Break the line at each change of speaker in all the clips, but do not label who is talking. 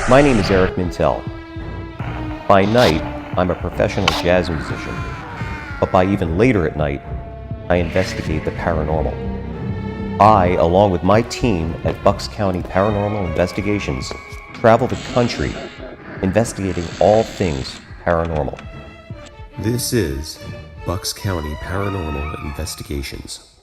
My name is Eric Mintel. By night, I'm a professional jazz musician, but by even later at night, I investigate the paranormal. I, along with my team at Bucks County Paranormal Investigations, travel the country investigating all things paranormal. This is Bucks County Paranormal Investigations.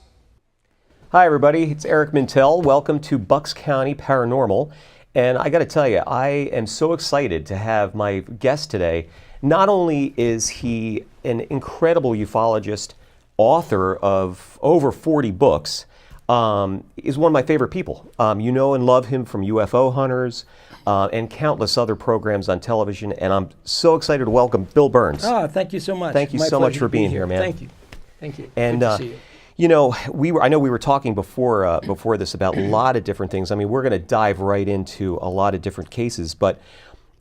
Hi everybody, it's Eric Mintel. Welcome to Bucks County Paranormal. And I got to tell you, I am so excited to have my guest today. Not only is he an incredible ufologist, author of over 40 books, is one of my favorite people. You know and love him from UFO Hunters and countless other programs on television. And I'm so excited to welcome Bill Birnes.
Oh, thank you so much.
Thank you so much for being here, man.
Thank you. Thank you.
And
good to see you.
You know, I know we were talking before this about a lot of different things. I mean, we're going to dive right into a lot of different cases, but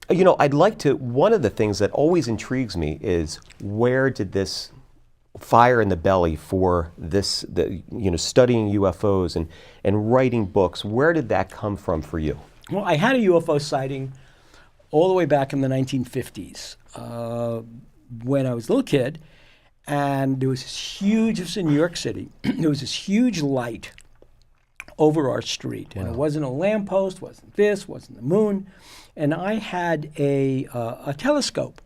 you know, one of the things that always intrigues me is where did this fire in the belly for this, studying UFOs and writing books, where did that come from for you?
Well, I had a UFO sighting all the way back in the 1950s when I was a little kid. And there was this huge, it was in New York City, there was this huge light over our street. Wow. And it wasn't a lamppost, wasn't the moon. And I had a telescope,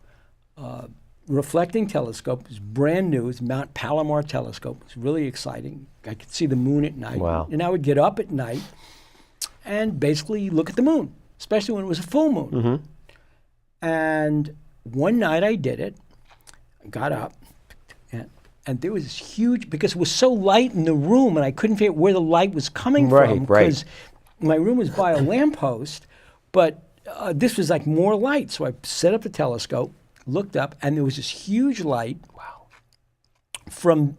reflecting telescope. It was brand new. It was Mount Palomar telescope. It was really exciting. I could see the moon at night.
Wow.
And I would get up at night and basically look at the moon, especially when it was a full moon. Mm-hmm. And one night I did it, got up, and there was this huge, because it was so light in the room and I couldn't figure out where the light was coming from, because my room was by a lamppost, but this was like more light. So I set up the telescope, looked up, and there was this huge light from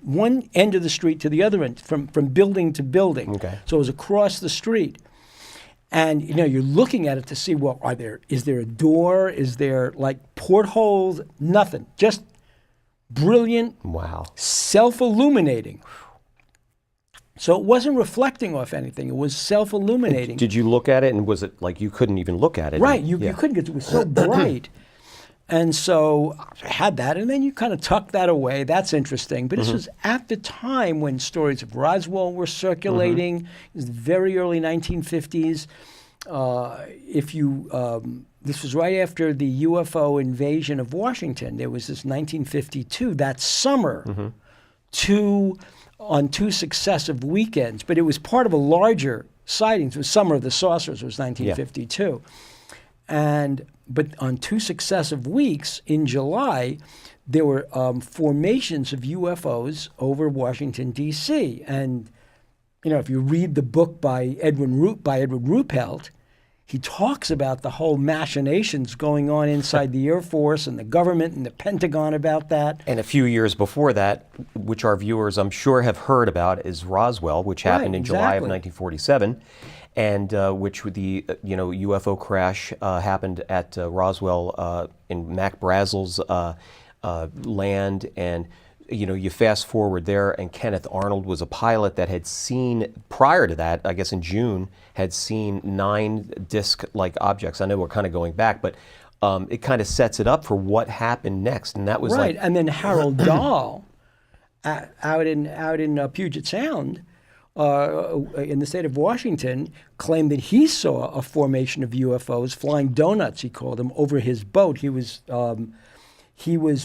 one end of the street to the other end, from building to building.
Okay.
So it was across the street. And you know, you're looking at it to see, well, is there a door? Is there like portholes? Nothing. Just brilliant, self-illuminating. So it wasn't reflecting off anything. It was self-illuminating.
Did you look at it, and was it like you couldn't even look at it?
Right, you couldn't, because it was so bright. And so I had that, and then you kind of tuck that away. That's interesting. But this was at the time when stories of Roswell were circulating. It was the very early 1950s. This was right after the UFO invasion of Washington. There was this 1952, that summer, on two successive weekends. But it was part of a larger sighting. It was Summer of the Saucers, was 1952. But on two successive weeks in July, there were formations of UFOs over Washington, D.C. And, you know, if you read the book by Edward Ruppelt, he talks about the whole machinations going on inside the Air Force and the government and the Pentagon about that.
And a few years before that, which our viewers I'm sure have heard about, is Roswell, which happened in July of 1947. And which the UFO crash happened at Roswell in Mac Brazel's land, and you fast forward there, and Kenneth Arnold was a pilot that had seen, prior to that, I guess in June, had seen 9 disc-like objects. I know we're kind of going back, but it kind of sets it up for what happened next, and that was
right. And then Harold Dahl, out in Puget Sound. In the state of Washington, claimed that he saw a formation of UFOs, flying donuts, he called them, over his boat. He was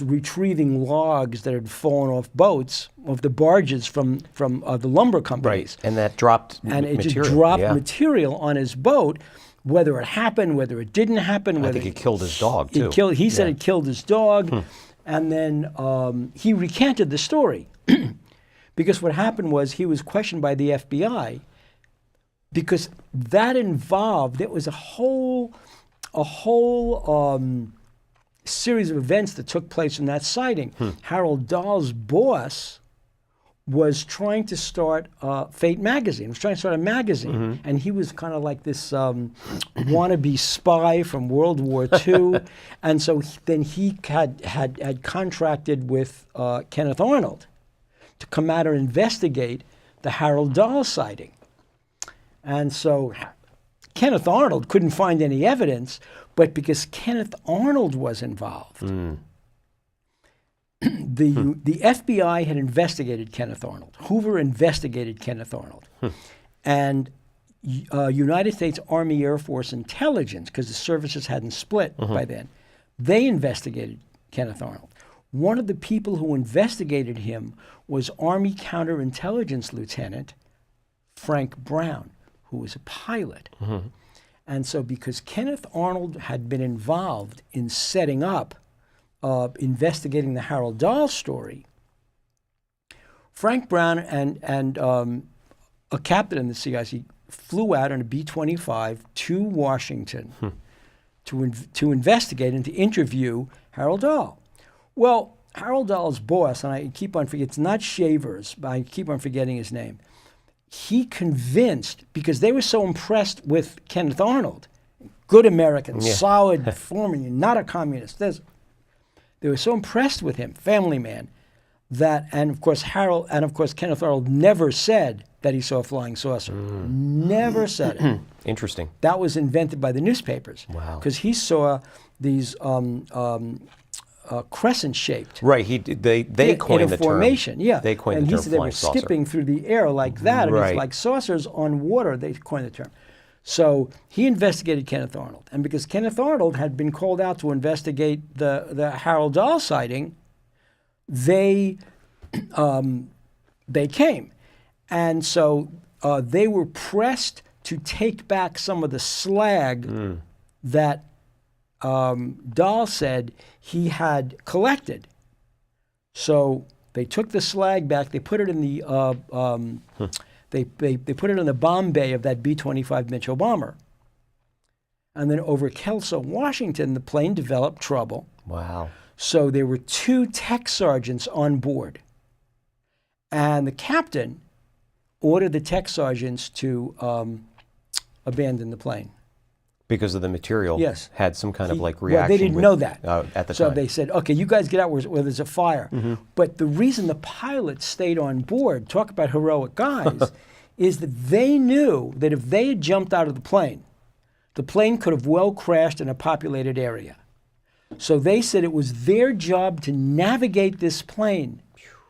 retrieving logs that had fallen off boats, of the barges from the lumber companies.
Right, and that dropped
material. And it
material.
just dropped material on his boat, whether it happened, whether it didn't happen.
I think it killed his dog, too.
He said it killed his dog, and then he recanted the story. Because what happened was he was questioned by the FBI, because that involved, it was a whole series of events that took place in that sighting. Harold Dahl's boss was trying to start Fate magazine. Was trying to start a magazine, and he was kind of like this wannabe spy from World War II, and so then he had contracted with Kenneth Arnold to come out and investigate the Harold Dahl sighting. And so Kenneth Arnold couldn't find any evidence, but because Kenneth Arnold was involved. The FBI had investigated Kenneth Arnold. Hoover investigated Kenneth Arnold. And United States Army Air Force intelligence, because the services hadn't split by then, they investigated Kenneth Arnold. One of the people who investigated him was Army counterintelligence lieutenant Frank Brown, who was a pilot. And so because Kenneth Arnold had been involved in setting up, investigating the Harold Dahl story, Frank Brown and a captain in the CIC flew out on a B-25 to Washington to investigate and to interview Harold Dahl. Well, Harold Dahl's boss, and I keep on forgetting, it's not Shavers, but I keep on forgetting his name. He convinced, because they were so impressed with Kenneth Arnold, good American, solid foreman, not a communist. They were so impressed with him, family man, that, and of course Kenneth Arnold never said that he saw a flying saucer. Never said it.
Interesting.
That was invented by the newspapers.
Wow.
Because he saw these crescent-shaped.
Right. They coined the
formation.
term.
Yeah.
They coined
and
the term
he said they were
flying saucer.
skipping through the air like that, and it's like saucers on water. They coined the term. So he investigated Kenneth Arnold, and because Kenneth Arnold had been called out to investigate the Harold Dahl sighting, they came, and so they were pressed to take back some of the slag that Dahl said he had collected. So they took the slag back. They put it in the they put it in the bomb bay of that B-25 Mitchell bomber. And then over Kelso, Washington, the plane developed trouble.
Wow.
So there were 2 tech sergeants on board. And the captain ordered the tech sergeants to abandon the plane.
Because of the material had some kind of like
Well,
reaction.
they didn't know that
at the
so
time.
they said, okay, you guys get out where there's a fire. But the reason the pilots stayed on board, talk about heroic guys, is that they knew that if they had jumped out of the plane could have well crashed in a populated area. So they said it was their job to navigate this plane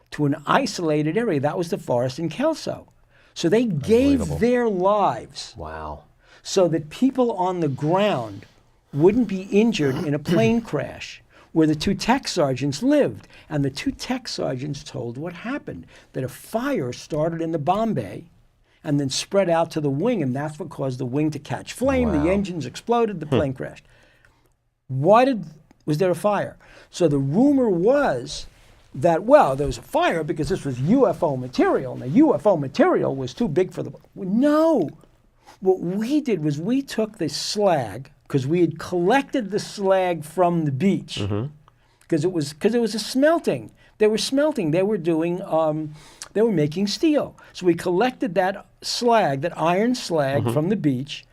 to an isolated area. That was the forest in Kelso. So they gave their lives.
Wow.
So that people on the ground wouldn't be injured in a plane crash where the 2 tech sergeants lived. And the 2 tech sergeants told what happened, that a fire started in the bomb bay and then spread out to the wing, and that's what caused the wing to catch flame.
Wow.
The engines exploded, the plane crashed. Was there a fire? So the rumor was that, well, there was a fire because this was UFO material, and the UFO material was too big for the... No! What we did was we took the slag, because we had collected the slag from the beach, because it was a smelting. They were smelting. They were doing. They were making steel. So we collected that slag, that iron slag from the beach,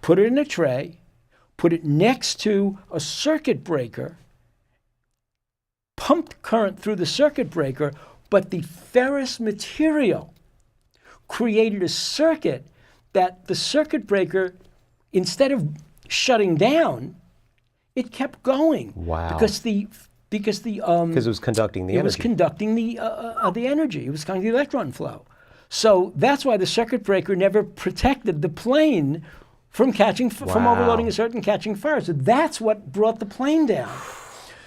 put it in a tray, put it next to a circuit breaker, pumped current through the circuit breaker, but the ferrous material created a circuit that the circuit breaker, instead of shutting down, it kept going.
Wow.
Because it
was conducting the energy.
It was conducting the energy. It was conducting the electron flow. So that's why the circuit breaker never protected the plane from from overloading a circuit and catching fire. So that's what brought the plane down.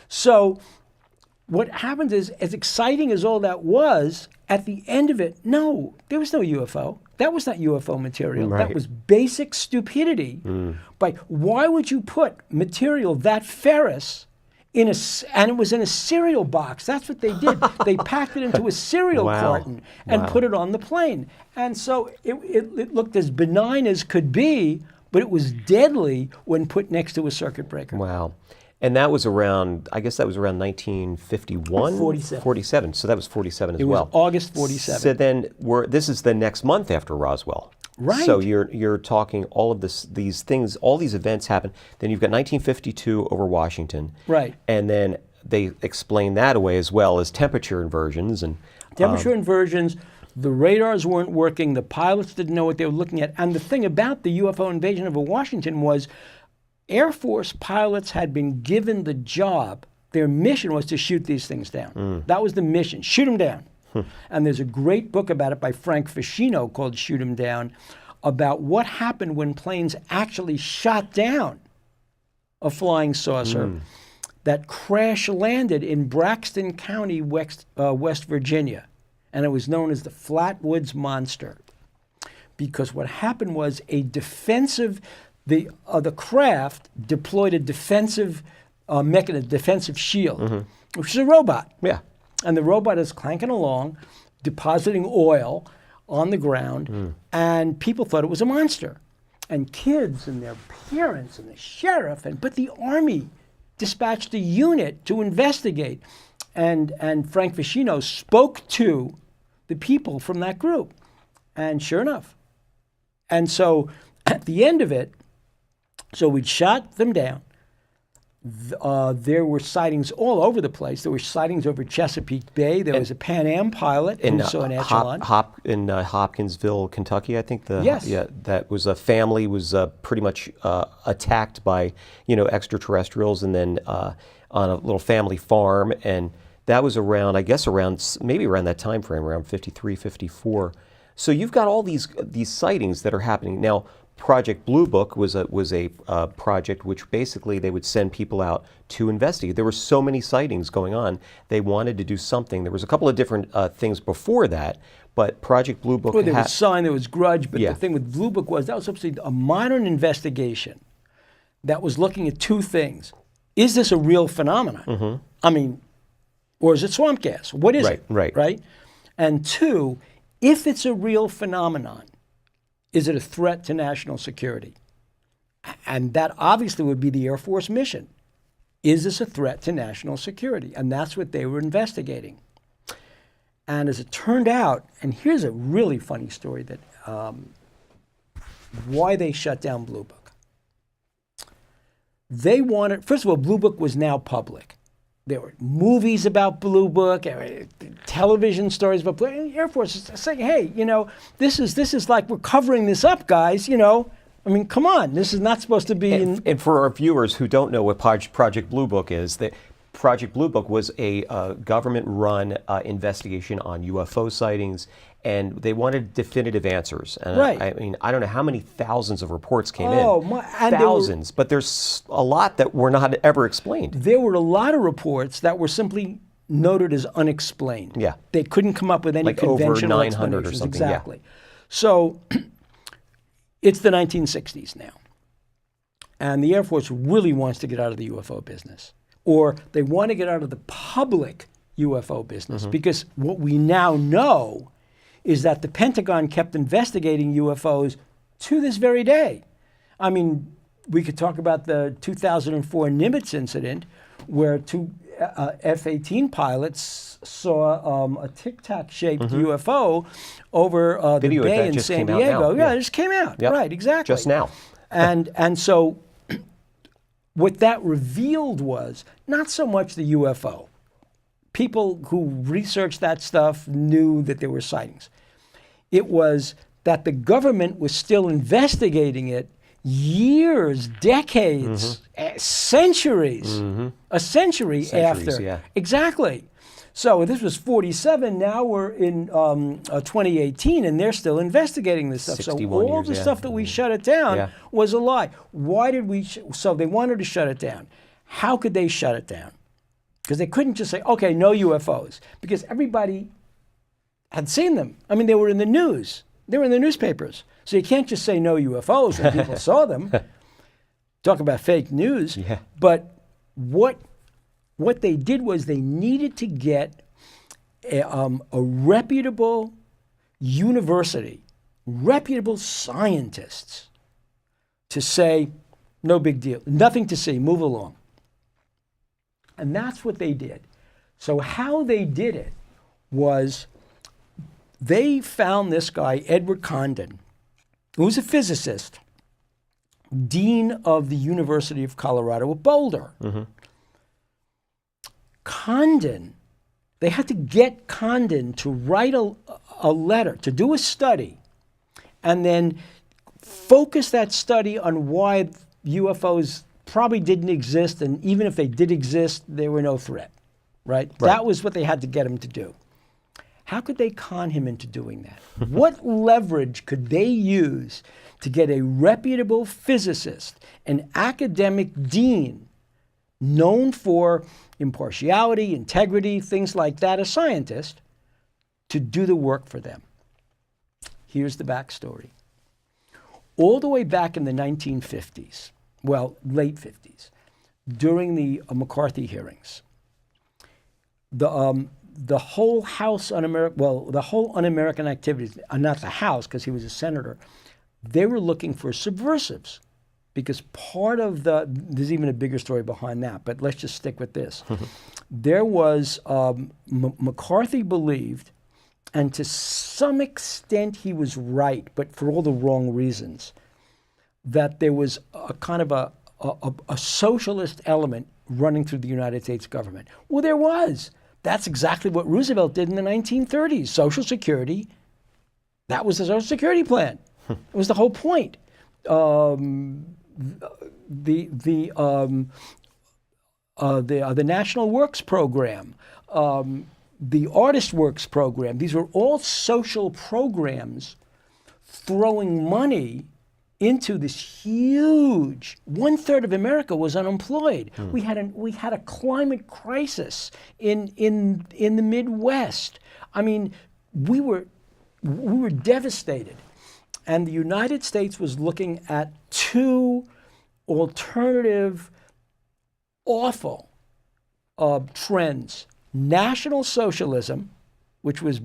So what happens is, as exciting as all that was, at the end of it, no, there was no UFO. That was not UFO material.
Right.
That was basic stupidity. But why would you put material that ferrous and it was in a cereal box? That's what they did. They packed it into a cereal carton and put it on the plane. And so it looked as benign as could be, but it was deadly when put next to a circuit breaker.
Wow. And that was around, I guess that was around 1951?
47.
47. So that was 47 as
It was
well.
August 47.
So then this is the next month after Roswell.
Right.
So you're talking all of these things, all these events happen. Then you've got 1952 over Washington.
Right.
And then they explain that away as well as temperature inversions and
temperature inversions. The radars weren't working. The pilots didn't know what they were looking at. And the thing about the UFO invasion of Washington was Air Force pilots had been given the job. Their mission was to shoot these things down. That was the mission, shoot them down. And there's a great book about it by Frank Ficino called Shoot 'em Down, about what happened when planes actually shot down a flying saucer that crash landed in Braxton County, West Virginia. And it was known as the Flatwoods Monster. Because what happened was the craft deployed a defensive mechanism, defensive shield, which is a robot.
Yeah.
And the robot is clanking along, depositing oil on the ground, and people thought it was a monster. And kids and their parents and the sheriff, but the Army dispatched a unit to investigate. And Frank Ficino spoke to the people from that group. And sure enough. And so at the end of it, so we'd shot them down. There were sightings all over the place. There were sightings over Chesapeake Bay. There was a Pan Am pilot who saw an echelon.
In Hopkinsville, Kentucky, I think.
Yes.
Yeah, that was a family was pretty much attacked by extraterrestrials, and then on a little family farm, and that was around maybe around that time frame, around 53, 54. So you've got all these sightings that are happening now. Project Blue Book was a project which basically they would send people out to investigate. There were so many sightings going on. They wanted to do something. There was a couple of different things before that, but Project Blue Book.
Well, there was Sign, there was Grudge, but
Yeah.
the thing with Blue Book was that was supposed to be a modern investigation that was looking at two things. Is this a real phenomenon? I mean, or is it swamp gas? What is it? Right. And two, if it's a real phenomenon, is it a threat to national security? And that obviously would be the Air Force mission. Is this a threat to national security? And that's what they were investigating. And as it turned out, and here's a really funny story that why they shut down Blue Book. They wanted, first of all, Blue Book was now public. There were movies about Blue Book, television stories about Blue Book. Air Force is saying, hey, this is like we're covering this up, guys. I mean, come on, this is not supposed to be.
And for our viewers who don't know what Project Blue Book is, that Project Blue Book was a government-run investigation on UFO sightings, and they wanted definitive answers. And I mean, I don't know how many thousands of reports came in. Thousands, but there's a lot that were not ever explained.
There were a lot of reports that were simply noted as unexplained.
Yeah.
They couldn't come up with any
like
conventional
over 900
explanations.
or something.
Exactly. Yeah. So it's the 1960s now. And the Air Force really wants to get out of the UFO business. Or they want to get out of the public UFO business. Because what we now know is that the Pentagon kept investigating UFOs to this very day. I mean, we could talk about the 2004 Nimitz incident where two F-18 pilots saw a tic-tac-shaped UFO over the bay in San Diego. Yeah, it just came out.
Yep.
Right, exactly.
Just now.
And so what that revealed was not so much the UFO. People who researched that stuff knew that there were sightings. It was that the government was still investigating it years, decades, centuries, a century after.
Yeah.
Exactly. So this was 47. Now we're in 2018, and they're still investigating this stuff. So all the stuff that we shut it down was a lie. Why did we? So they wanted to shut it down. How could they shut it down? Because they couldn't just say, okay, no UFOs, because everybody had seen them. I mean, they were in the news. They were in the newspapers. So you can't just say no UFOs when people saw them. Talk about fake news.
Yeah.
But what they did was they needed to get a reputable university, reputable scientists to say, no big deal, nothing to see, move along. And that's what they did. So how they did it was they found this guy, Edward Condon, who was a physicist, dean of the University of Colorado at Boulder. Condon, they had to get Condon to write a letter, to do a study, and then focus that study on why UFOs probably didn't exist, and even if they did exist, they were no threat, right? That was what they had to get him to do. How could they con him into doing that? What leverage could they use to get a reputable physicist, an academic dean, known for impartiality, integrity, things like that, a scientist, to do the work for them? Here's the backstory. All the way back in the 1950s, well, late 50s, during the McCarthy hearings, the whole House the whole un-American activities, not the House because he was a senator, they were looking for subversives, because part of there's even a bigger story behind that, but let's just stick with this. There was, McCarthy believed, and to some extent he was right, but for all the wrong reasons, that there was a kind of a socialist element running through the United States government. Well, there was. That's exactly what Roosevelt did in the 1930s. Social Security, that was the Social Security plan. It was the whole point. The National Works Program, the Artist Works Program, these were all social programs throwing money into this huge, 1/3 of America was unemployed. We had a climate crisis in the Midwest. I mean, we were devastated. And the United States was looking at two alternative, awful trends. National socialism, which was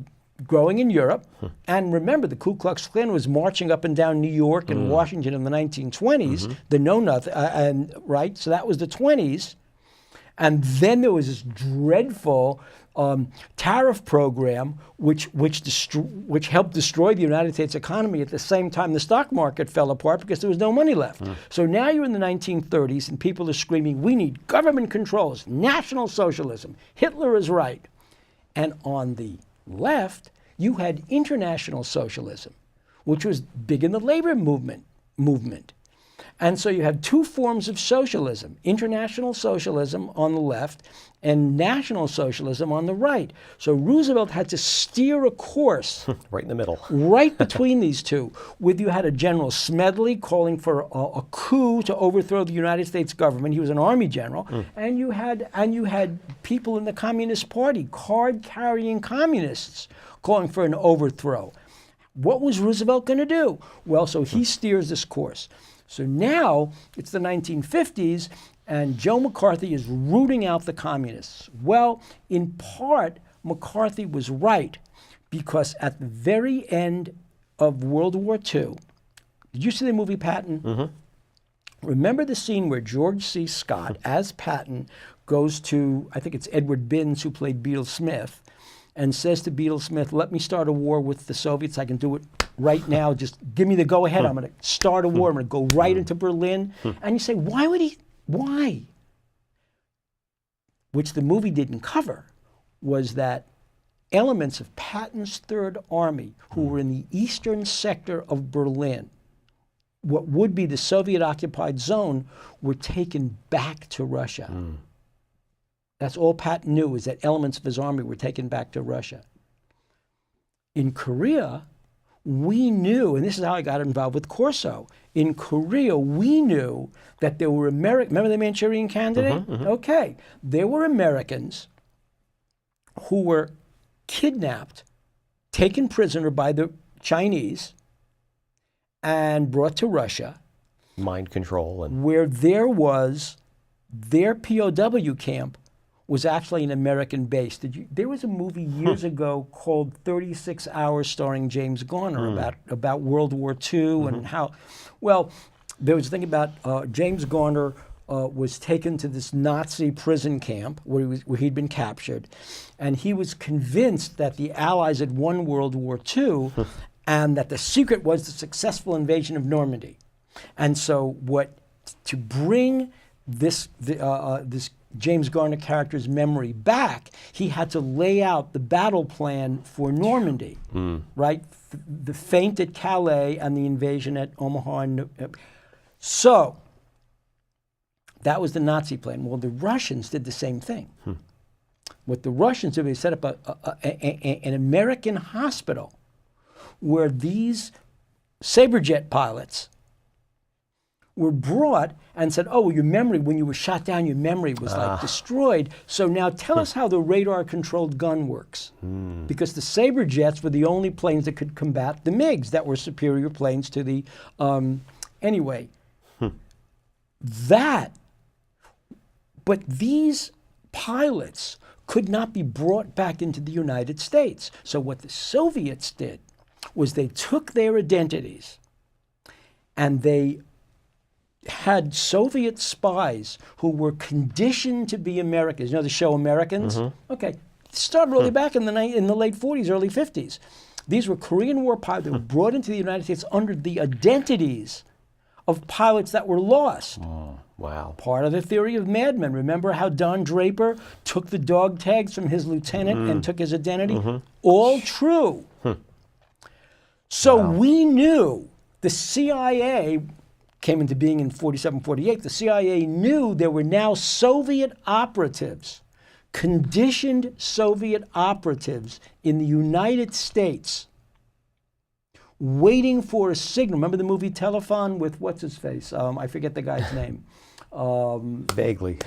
growing in Europe, and remember, the Ku Klux Klan was marching up and down New York and Washington in the 1920s, the know-nothing, right? So that was the 20s. And then there was this dreadful tariff program, which helped destroy the United States economy at the same time the stock market fell apart because there was no money left. So now you're in the 1930s and people are screaming, we need government controls, national socialism, Hitler is right. And on the left, you had international socialism, which was big in the labor movement. And so you have two forms of socialism, international socialism on the left and national socialism on the right. So Roosevelt had to steer a course
right in the middle,
right between these two. You had a General Smedley calling for a coup to overthrow the United States government. He was an army general, and you had people in the Communist Party, card-carrying communists, calling for an overthrow. What was Roosevelt going to do? Well, so he steers this course. So now it's the 1950s, and Joe McCarthy is rooting out the communists. Well, in part, McCarthy was right, because at the very end of World War II, did you see the movie Patton? Remember the scene where George C. Scott, as Patton, goes to, I think it's Edward Binns, who played Beetle Smith, and says to Beetle Smith, let me start a war with the Soviets. I can do it right now. Just give me the go-ahead. I'm going to start a war. I'm going to go right into Berlin. And you say, why would he? Why? Which the movie didn't cover was that elements of Patton's Third Army, who were in the eastern sector of Berlin, what would be the Soviet-occupied zone, were taken back to Russia. That's all Patton knew, is that elements of his army were taken back to Russia. In Korea, we knew, and this is how I got involved with Corso. In Korea, we knew that there were remember the Manchurian Candidate? Okay. There were Americans who were kidnapped, taken prisoner by the Chinese, and brought to Russia.
Mind control. And
where there was their POW camp was actually an American base. There was a movie years ago called 36 Hours starring James Garner about World War II and how, well, there was a thing about James Garner was taken to this Nazi prison camp where he'd been captured, and he was convinced that the Allies had won World War II and that the secret was the successful invasion of Normandy. And so to bring this James Garner character's memory back, he had to lay out the battle plan for Normandy, right? The feint at Calais and the invasion at Omaha. So that was the Nazi plan. Well, the Russians did the same thing. What the Russians did, they set up an American hospital where these Saberjet pilots were brought and said, oh, your memory, when you were shot down, your memory was like destroyed. So now tell us how the radar-controlled gun works. Because the Saberjets were the only planes that could combat the MiGs that were superior planes to the, anyway. But these pilots could not be brought back into the United States. So what the Soviets did was they took their identities and they had Soviet spies who were conditioned to be Americans. You know the show Americans? Okay. Started really back in the late 40s, early 50s. These were Korean War pilots that were brought into the United States under the identities of pilots that were lost.
Wow.
Part of the theory of madmen. Remember how Don Draper took the dog tags from his lieutenant and took his identity? All true. So we knew the CIA came into being in 47, 48. The CIA knew there were now Soviet operatives, conditioned Soviet operatives in the United States waiting for a signal. Remember the movie Telephone with what's his face? I forget the guy's name.
Vaguely.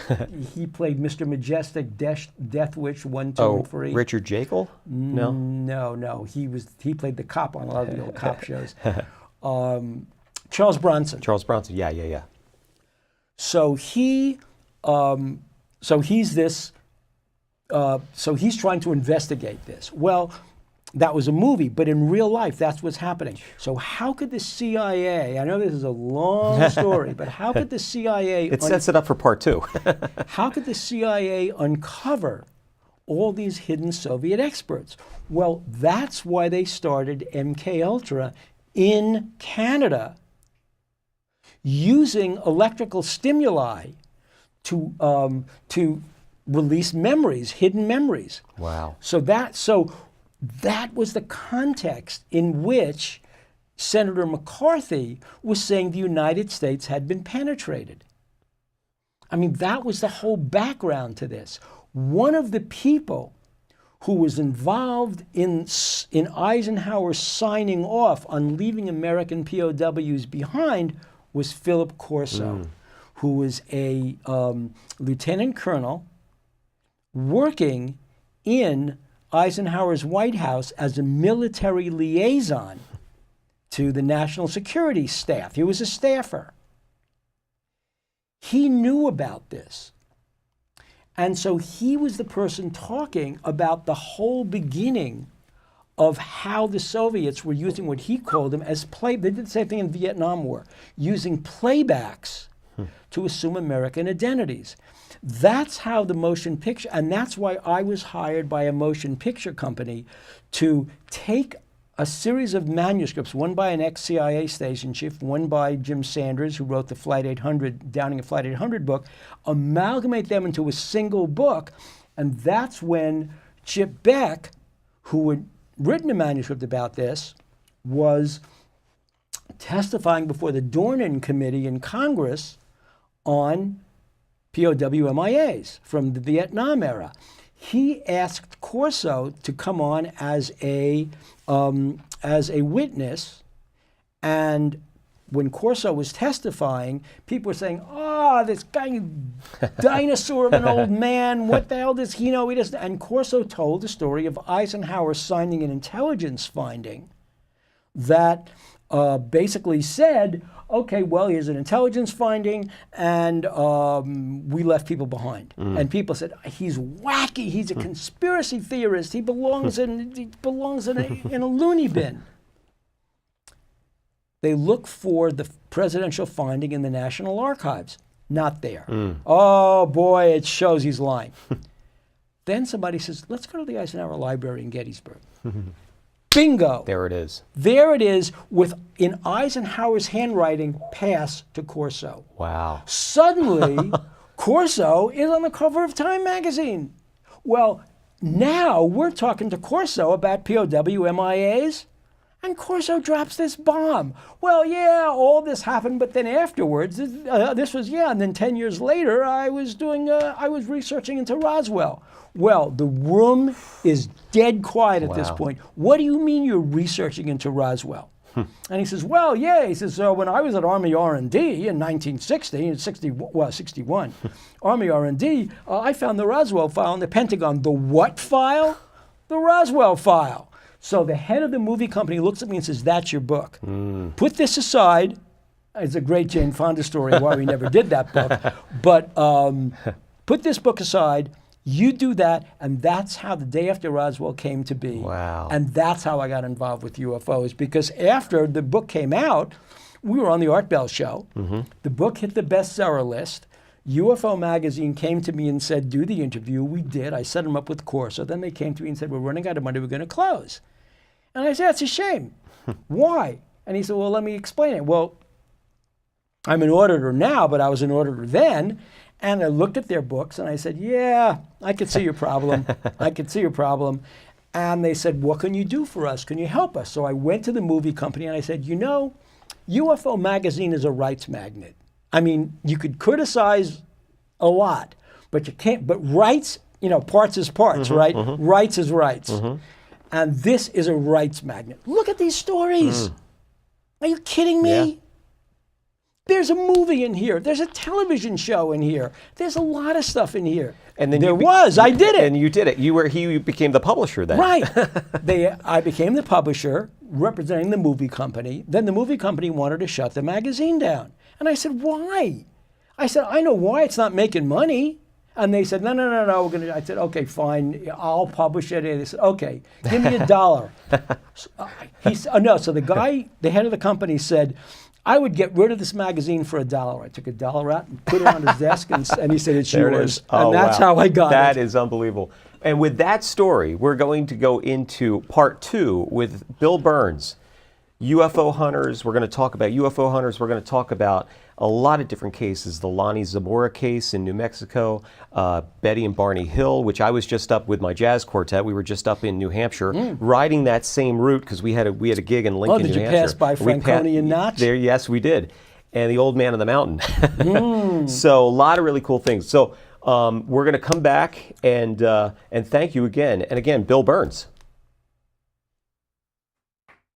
He played Mr. Majestic, Death Wish 1, 2, and 3.
Richard Jekyll? No.
No. He played the cop on a lot of the old cop shows. Charles Bronson.
Charles Bronson. Yeah.
So he's trying to investigate this. Well, that was a movie, but in real life, that's what's happening. So how could the CIA, I know this is a long story, but how could the CIA...
It sets it up for part 2.
How could the CIA uncover all these hidden Soviet experts? Well, that's why they started MKUltra in Canada, using electrical stimuli to release memories, hidden memories.
Wow.
So that was the context in which Senator McCarthy was saying the United States had been penetrated. I mean, that was the whole background to this. One of the people who was involved in Eisenhower signing off on leaving American POWs behind was Philip Corso, who was a lieutenant colonel working in Eisenhower's White House as a military liaison to the national security staff. He was a staffer. He knew about this. And so he was the person talking about the whole beginning of how the Soviets were using what he called them as they did the same thing in the Vietnam War, using playbacks to assume American identities. That's how the motion picture, and that's why I was hired by a motion picture company to take a series of manuscripts, one by an ex-CIA station chief, one by Jim Sanders, who wrote the Flight 800, Downing a Flight 800 book, amalgamate them into a single book, and that's when Chip Beck, who had written a manuscript about this, was testifying before the Dornan Committee in Congress on POW MIAs from the Vietnam era. He asked Corso to come on as a witness, and when Corso was testifying, people were saying, "Oh, this guy, dinosaur of an old man, what the hell does he know? He doesn't." And Corso told the story of Eisenhower signing an intelligence finding that basically said, okay, well, here's an intelligence finding, and we left people behind. And people said, he's wacky, he's a conspiracy theorist, he belongs in a loony bin. They look for the presidential finding in the National Archives. Not there. Oh boy, it shows he's lying. Then somebody says, let's go to the Eisenhower Library in Gettysburg. Bingo.
There it is.
There it is, in Eisenhower's handwriting, pass to Corso.
Wow.
Suddenly, Corso is on the cover of Time magazine. Well, now we're talking to Corso about POW MIAs, and Corso drops this bomb. Well, yeah, all this happened, but then afterwards, and then 10 years later, I was researching into Roswell. Well, the room is dead quiet at this point. What do you mean you're researching into Roswell? And he says, well, yeah. He says, so when I was at Army R&D in 1961, Army R&D, I found the Roswell file in the Pentagon. The what file? The Roswell file. So the head of the movie company looks at me and says, that's your book. Put this aside. It's a great Jane Fonda story why we never did that book. But put this book aside. You do that, and that's how the Day After Roswell came to be.
Wow.
And that's how I got involved with UFOs, because after the book came out, we were on the Art Bell show. The book hit the bestseller list. UFO magazine came to me and said, do the interview. We did. I set them up with Corso. Then they came to me and said, we're running out of money. We're going to close. And I said, that's a shame. Why? And he said, well, let me explain it. Well, I'm an auditor now, but I was an auditor then. And I looked at their books and I said, yeah, I could see your problem. I could see your problem. And they said, what can you do for us? Can you help us? So I went to the movie company and I said, you know, UFO magazine is a rights magnet. I mean, you could criticize a lot, but you can't, but rights, you know, parts is parts, right? Rights is rights. And this is a rights magnet. Look at these stories. Are you kidding me?
Yeah.
There's a movie in here. There's a television show in here. There's a lot of stuff in here.
And then
I did it.
And you did it. You became the publisher then.
Right. I became the publisher representing the movie company. Then the movie company wanted to shut the magazine down. And I said, why? I said, I know why. It's not making money. And they said, no, we're going to. I said, okay, fine, I'll publish it. And they said, okay, give me $1. So the guy, the head of the company said, I would get rid of this magazine for $1. I took $1 out and put it on his desk, and he said, it's yours. And that's how I got it.
That is unbelievable. And with that story, we're going to go into part 2 with Bill Birnes, UFO Hunters. We're going to talk about UFO Hunters. We're going to talk about a lot of different cases. The Lonnie Zamora case in New Mexico, Betty and Barney Hill, which I was just up with my jazz quartet. We were just up in New Hampshire, riding that same route because we had a gig in Lincoln, New Hampshire.
Did you pass by Franconia and Notch?
There, yes, we did. And the Old Man of the Mountain. So a lot of really cool things. So we're going to come back and thank you again. And again, Bill Birnes.